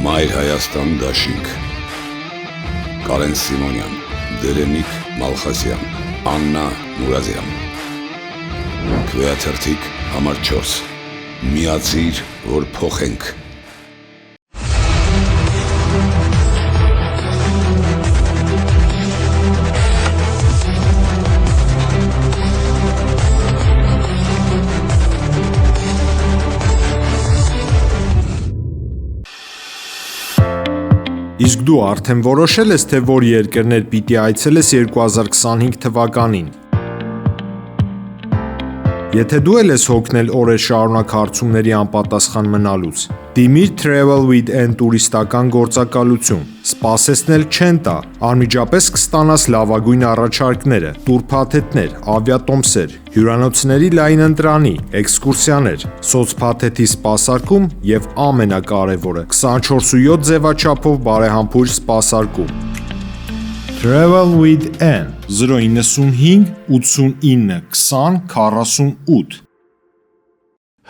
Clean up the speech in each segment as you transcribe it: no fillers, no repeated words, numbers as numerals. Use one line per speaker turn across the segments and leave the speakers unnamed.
Մայր Հայաստան դաշինք Կարեն Սիմոնյան, Դերենիկ Մալխասյան, Աննա Մուրազյան Քվեաթերթիկ համար 4 Միացիր, որ փոխենք
Իսկ դու արդեն որոշել ես, թե որ երկրներ պիտի այցելես 2025 թվականին։ Եթե դու ես հոգնել օրեր շարունակ հարցումների անպատասխան մնալուց, դիմիր Travel with N տուրիստական գործակալություն, սպասեցնել չեն տա, անմիջապես կստանաս լավագույն առաջարկները, տուրփաթեթներ, ավիատոմսեր, հյուրանոցների լայնընտրանի, էքսկուրսիաներ, սոցփաթեթի սպասարկում եւ ամենակարևորը 24/7 ձևաչափով բարեհամբույր սպասարկում։ Travel with N 095 89 20 48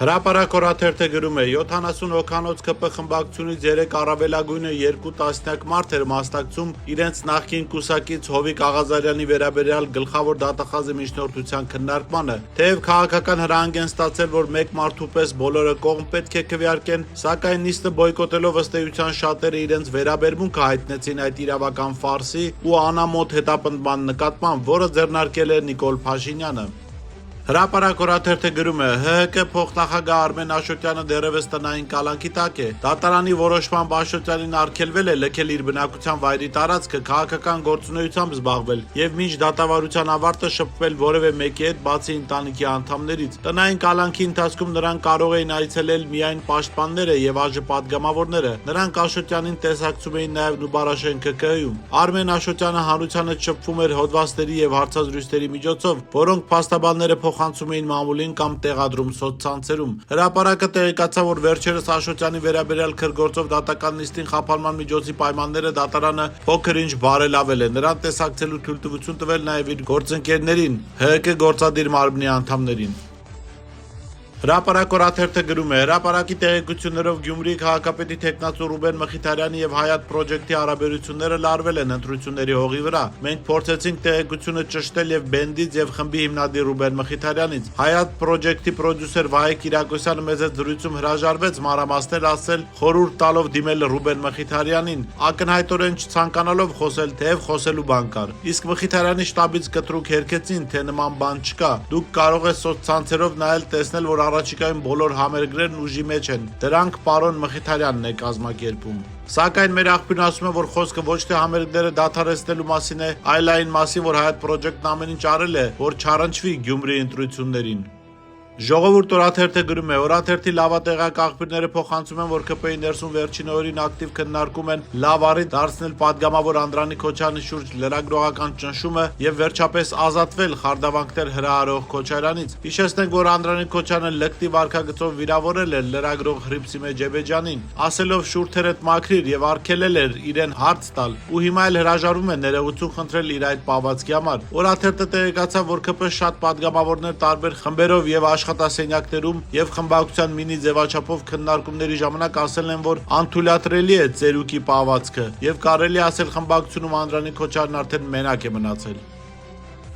Հրապարակ օրաթերթը գրում է 70 հոգանոց ԿՊ խմբակցությունից 3 առավելագույնը 2 տասնյակ մարդ էր մասնակցում իրենց նախկին կուսակից Հովիկ Աղազարյանի վերաբերյալ գլխավոր դատախազի միջնորդության քննարկմանը, թեև քաղաքական հրահանգ են ստացել, որ մեկ մարդու պես բոլորը կողմ պետք է քվեարկեն, սակայն նիստը բոյկոտելով ըստ էության շատերը իրենց վերաբերմունքը հայտնեցին այդ իրավական ֆարսի ու անամոթ հետապնդման նկատմամբ, որը ձեռնարկել է Նիկոլ Փաշինյանը։ Հրապարակ օրաթերթը գրում է ՀՀԿ փոխնախագահ Արմեն Աշոտյանը դեռևս տնային կալանքի տակ է։ Դատարանի որոշմամբ Աշոտյանին արգելվել է լքել իր բնակության վայրի տարածքը, քաղաքական գործունեությամբ զբաղվել եւ մինչ դատավարության ավարտը շփվել որևէ մեկի հետ, բացի ընտանիքի անդամներից։ Տնային կալանքի ընթացքում նրան կարող էին այցելել միայն պաշտպանները եւ ԱԺ падգամավորները։ Նրանք Աշոտյանին տեսակցում էին նաեւ Նուբարաշեն ԿԿՀ-ում։ Արմեն Աշոտյանը հանրությանը շփվում էր հոդվածների եւ հարցազրույցների միջոցով, որոնք փաստաբանները փոխանցում էին մամուլին կամ տեղադրում սոցցանցերում։ Հրապարակը տեղեկացավ, որ վերջերս Աշոտյանի վերաբերյալ քրգործով դատական նիստին խափանման միջոցի պայմանները դատարանը փոքր-ինչ բարելավել է։ Նրան տեսակցելու թույլտվություն տվել նաև իր գործընկերներին, ՀՀԿ գործադիր մարմնի անդամներին։ Հրապարակ օրաթերթը գրում է հրապարակի տեղեկություններով Գյումրիի քաղաքապետի թեկնածու Ռուբեն Մխիթարյանի եւ Հայատ Պրոջեկտի հարաբերությունները լարվել են ընտրությունների հողի վրա։ Մենք փորձեցինք տեղեկությունը ճշտել եւ բենդից եւ խմբի հիմնադիր Ռուբեն Մխիթարյանից։ Հայատ Պրոջեկտի պրոդյուսեր Վահե Կիրակոսյանը մեծ զրույցում հրաժարվեց մանրամասներ ասել, խորհուրդ տալով դիմել Ռուբեն Մխիթարյանին, ակնհայտորեն չցանկանալով խոսել, թեև խոսելու բան կար։ Իսկ Մխիթարյանի շտաբից կտրուկ հերքեցին, թե նման բան չկա։ Դուք կարող եք սոցցանցերով նայել, տեսնել, որ առաջիկայում բոլոր համերգներն ուժի մեջ են։ Դրանք պարոն Մխիթարյանն է կազմակերպում։ Սակայն մեր աղբյուրն ասում է, որ խոսքը ոչ թե համերգները դադարեցնելու մասին է, այլ այն մասին, որ Հայատ Պրոջեկտն ամեն ինչ արել է, որ չառնչվի Գյումրիի ընտրություններին։ Ժողովուրդ օրաթերթը գրում է օրաթերթի լավատեղյակ աղբյուրները փոխանցում են, որ ԿՊ-ի ներսում վերջին օրերին ակտիվ քննարկում են լավ առիթ դարձնել падգամավոր Անդրանիկ Քոչարյանի շուրջ լրագրողական ճնշումը եւ վերջապես ազատվել խարդավանքներ հրահարող Քոչարյանից։ Հիշեցնենք, որ Անդրանիկ Քոչարյանը լկտի վարքագծով վիրավորել էր լրագրող Հրիփսիմե Ջեբեջյանին, ասելով շուրթերդ մաքրիր եւ արգելել էր իրեն հարց տալ ու հիմա էլ հրաժարվում է ներողություն խնդրել իր այդ պահվածքի համար։ Օրաթերթը տեղեկացավ, որ ԿՊ շատ падգամավորներ տարբեր խմբերով եւ աշխատասենյակներում եւ խմբակցության մինի ձևաչափով քննարկումների ժամանակ ասել են, որ անթույլատրելի է ծերուկի պահվածքը եւ կարելի ասել խմբակցությունում Անդրանիկ Քոչարյանն արդեն մենակ է մնացել։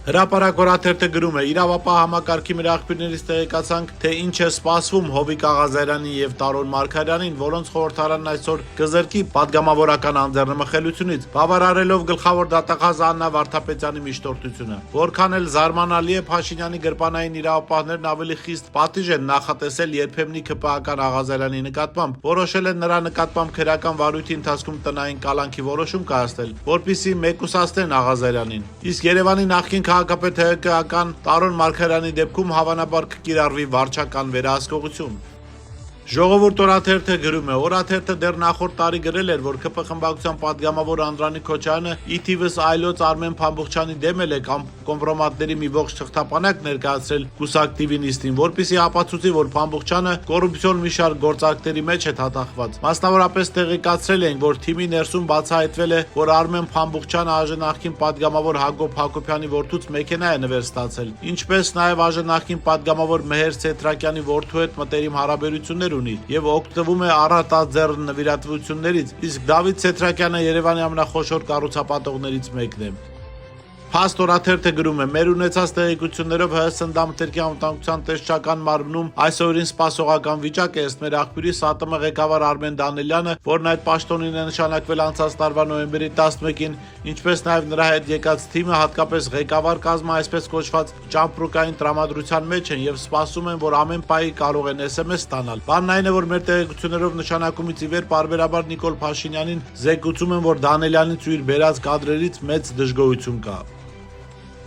Հրապարակ օրաթերթը գրում է իրավապահ համակարգի մեր աղբյուրներից տեղեկացանք, թե ինչ է սպասվում Հովիկ Աղազարյանին եւ Տարոն Մարգարյանին, որոնց խորհրդարանն այսօր կզրկի падգամավորական անձեռնմխելությունից, բավարարելով գլխավոր դատախազ Աննա Վարդապետյանի միջնորդությունը։ Որքան էլ զարմանալի է, Փաշինյանի գրպանային իրավապահներն ավելի խիստ պատիժ են նախատեսել երբեմնի ԿՊ-ական Աղազարյանի նկատմամբ, որոշել են նրա նկատմամբ քրեական վարույթի ընթացքում տնային կալանքի որոշում կայացնել, որպեսզի մեկուսացնեն Աղազարյանին։ Իսկ Երևանի նախկին քաղաքապետ ՀՀԿ-ական Տարոն Մարգարյանի դեպքում հավանաբար կկիրառվի վարչական վերահսկողություն։ Ժողովուրդ օրաթերթը գրում է օրաթերթը դեռ նախորդ տարի գրել էր, որ ԿՊ խմբակցության падգամավոր Անդրանիկ Քոչարյանը ի թիվս այլոց Արմեն Փամբուխչյանի դեմ է կոմպրոմատների մի ողջ թղթապանակ ներկայացրել կուսակտիվի նիստին, որպեսզի ապացուցի, որ Փամբուխչյանը կոռուպցիոն մի շարք գործարքների մեջ է թաթախված։ Մասնավորապես տեղեկացրել են, որ թիմի ներսում բացահայտվել է, որ Արմեն Փամբուխչյանը ԱԺ նախկին падգամավոր Հակոբ Հակոբյանի որդուց մեքենա է նվեր ստացել, ինչպես նաև ԱԺ նախկին падգամավոր Մեհեր Սեթրակյանի որդու հետ մտերիմ հարաբերություններ ունի եւ օգտվում է առատած ձեռ նվիրատվություններից, իսկ Դավիթ Սեթրակյանը Երևանի ամենախոշոր կառուցապատողներից մեկն է։ Փաստ օրաթերթը գրում է. մեր ունեցած տեղեկություններով ՀՍ Դամթերքի անվտանգության տեսչական մարմնում այսօրին սպասողական վիճակ է, ըստ մեր աղբյուրի ՍԱՏՄ ղեկավար Արմեն Դանելյանը, որն այդ պաշտոնին է նշանակվել անցած տարվա նոյեմբերի 11-ին, ինչպես նաև նրա հետ եկած թիմը, հատկապես ղեկավար կազմը այսպես կոչված ճամպրուկային տրամադրության մեջ են եւ սպասում են, որ ամեն պահի կարող են SMS ստանալ։ Բանն այն է, որ մեր տեղեկություններով նշանակումից ի վեր պարբերաբար Նիկոլ Փաշինյանին զեկուցում են, որ Դանելյանից ու իր բերած կադրերից մեծ դժգոհություն կա։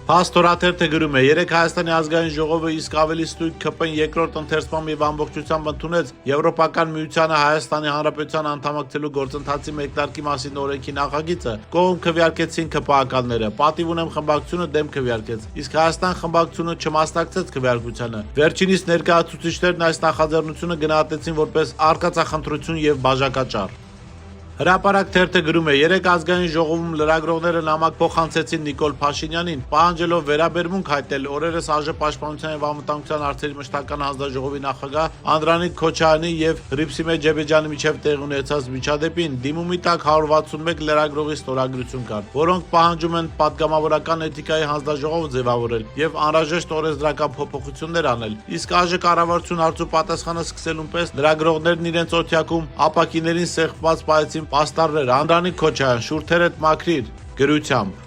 Փաստ օրաթերթը գրում է. երեկ Հայաստանի ազգային ժողովը իսկ ավելի ստույգ ՔՊ-ն երկրորդ ընթերցման եւ ամբողջությամբ ընդունեց Եվրոպական միությանը Հայաստանի Հանրապետության անդամակցելու գործընթացի մեկնարկի մասին օրենքի նախագիծը, կողմ քվեարկեցին ՔՊԱ-ականները, պատիվ ունեմ խմբակցությունը դեմ քվեարկեց, իսկ Հայաստան խմբակցությունը չմասնակցեց քվեարկությանը։ Վերջինիս ներկայացուցիչներն այս նախաձեռնությունը գնահատեցին որպես արկածախնդրություն եւ բաժակաճառ։ Հրապարակ թերթը գրում է. երեկ ազգային ժողովում լրագրողները նամակ փոխանցեցին Նիկոլ Փաշինյանին, պահանջելով վերաբերմունք հայտնել օրերս ԱԺ պաշտպանության եւ անվտանգության հարցերի մշտական հանձնաժողովի նախագահ Անդրանիկ Քոչարյանի եւ Ռիփսիմե Ջեբեջյանի միջև տեղի ունեցած միջադեպին դիմումի տակ 161 լրագրողի ստորագրություն կար, որոնք պահանջում են պատգամավորական էթիկայի հանձնաժողով ձևավորել եւ անհրաժեշտ օրենսդրական փոփոխություններ անել։ Իսկ ԱԺ կառավարություն հարցու պատասխանը սկսելուն պես լրագրողներն իրենց օթյակում ապակիներին սեղմված պայեցին պաստառներ, Անդրանիկ Քոչարյան, շուրթերդ մաքրիր գրությամբ։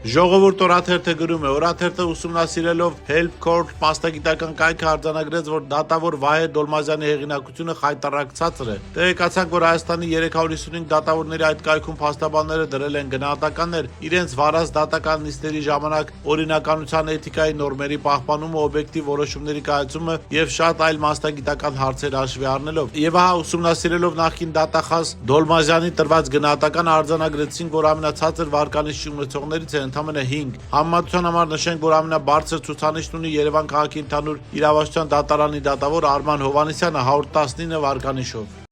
Ժողովուրդ օրաթերթը գրում է. օրաթերթը ուսումնասիրելով Help Court մասնագիտական կայքը արձանագրեց, որ դատավոր Վահե Դոլմազյանի հեղինակությունը խայտառակցածր է։ Տեղեկացանք, որ Հայաստանի 355 դատավորների այդ կայքում փաստաբանները դրել են գնահատականներ իրենց վարած դատական նիստերի ժամանակ օրինականության էթիկայի նորմերի պահպանումը, օբյեկտիվ որոշումների կայացումը եւ շատ այլ մասնագիտական հարցեր հաշվի առնելով։ Եվ ահա ուսումնասիրելով նախկին դատախազ Դոլմազյանի տրված գնահատականը արձանագրեցին, որ ամենացածր վարկանիշ ունեցողներից է ընդամենը 5։ Համեմատության համար նշենք, որ ամենաբարձր ցուցանիշն ունի Երևան քաղաքի ընդհանուր իրավասության դատարանի դատավոր Արման Հովհաննիսյանը 119 վարկանիշով։